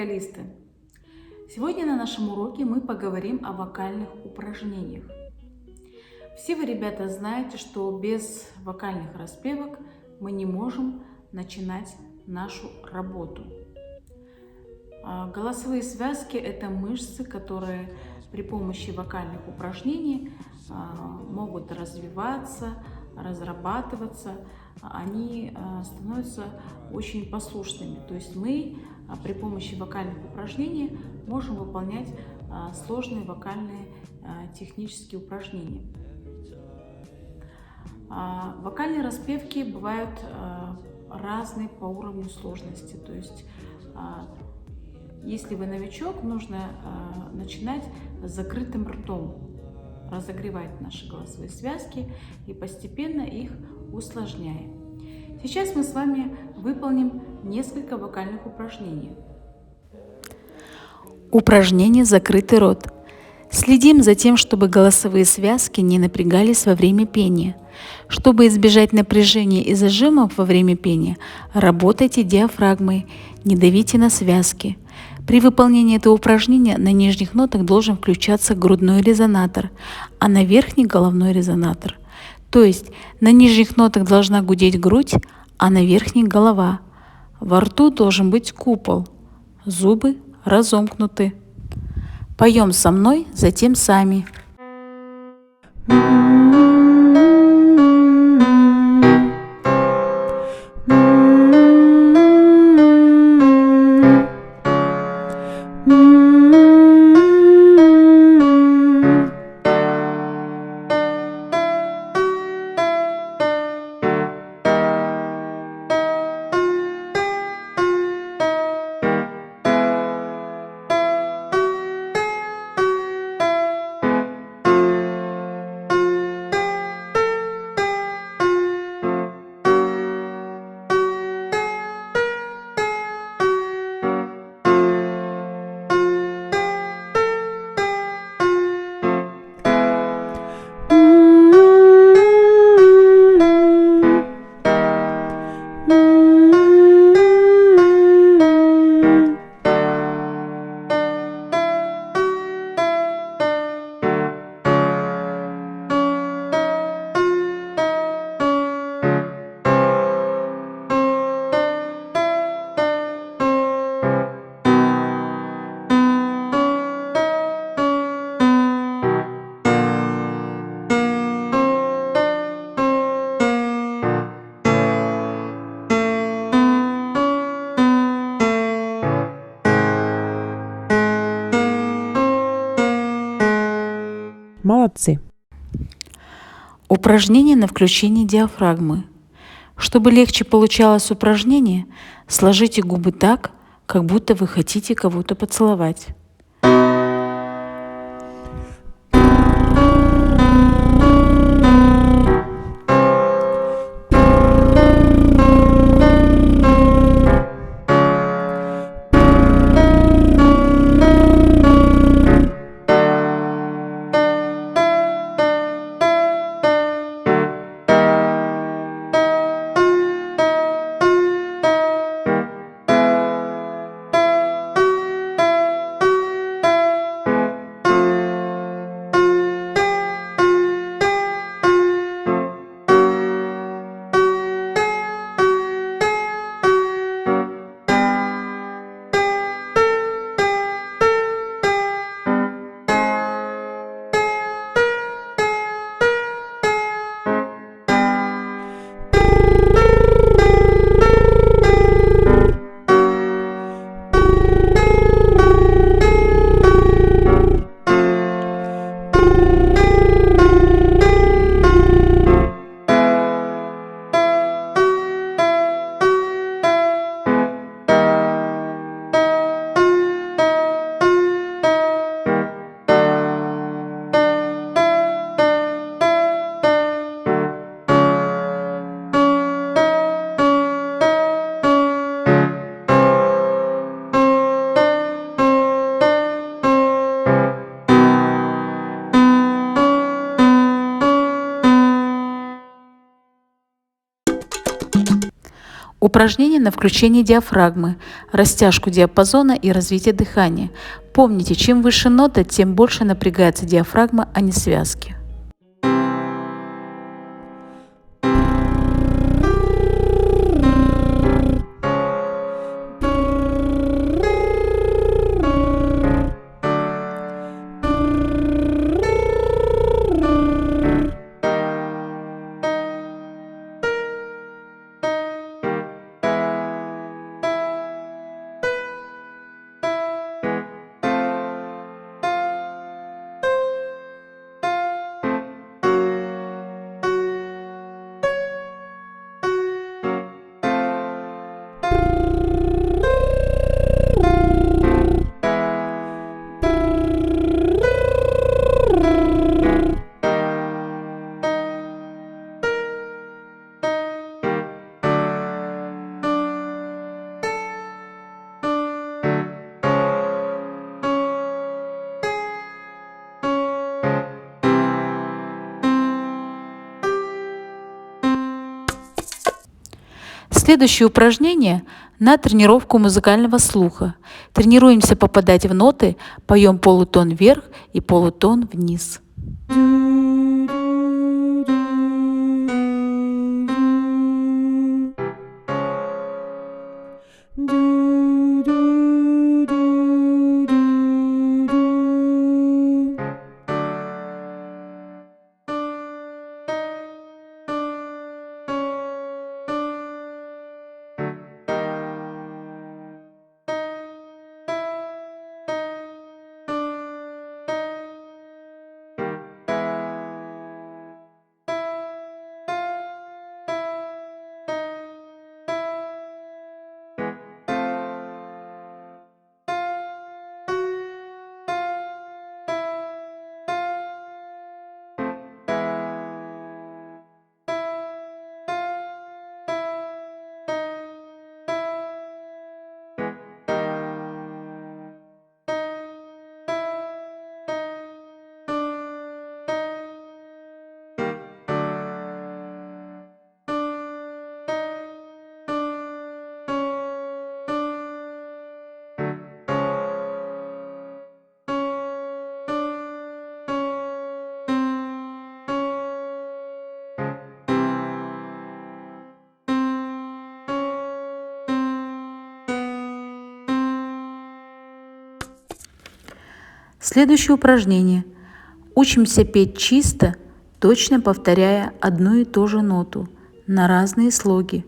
вокалисты! Сегодня на нашем уроке мы поговорим о вокальных упражнениях. Все вы, ребята, знаете, что без вокальных распевок мы не можем начинать нашу работу. Голосовые связки – это мышцы, которые при помощи вокальных упражнений могут развиваться, разрабатываться, они становятся очень послушными. То есть мы при помощи вокальных упражнений можем выполнять сложные вокальные технические упражнения. Вокальные распевки бывают разные по уровню сложности. То есть, если вы новичок, нужно начинать с закрытым ртом, разогревать наши голосовые связки и постепенно их усложняя. Сейчас мы с вами выполним несколько вокальных упражнений. Упражнение «Закрытый рот». Следим за тем, чтобы голосовые связки не напрягались во время пения. Чтобы избежать напряжения и зажимов во время пения, работайте диафрагмой, не давите на связки. При выполнении этого упражнения на нижних нотах должен включаться грудной резонатор, а на верхний – головной резонатор. То есть на нижних нотах должна гудеть грудь, а на верхних – голова. Во рту должен быть купол, зубы разомкнуты. Поем со мной, затем сами. Молодцы! Упражнение на включение диафрагмы. Чтобы легче получалось упражнение, сложите губы так, как будто вы хотите кого-то поцеловать. Упражнение на включение диафрагмы, растяжку диапазона и развитие дыхания. Помните, чем выше нота, тем больше напрягается диафрагма, а не связки. Следующее упражнение на тренировку музыкального слуха. Тренируемся попадать в ноты, поем полутон вверх и полутон вниз. Следующее упражнение. Учимся петь чисто, точно повторяя одну и ту же ноту на разные слоги.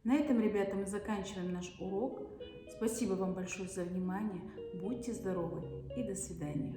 На этом, ребята, мы заканчиваем наш урок. Спасибо вам большое за внимание. Будьте здоровы и до свидания.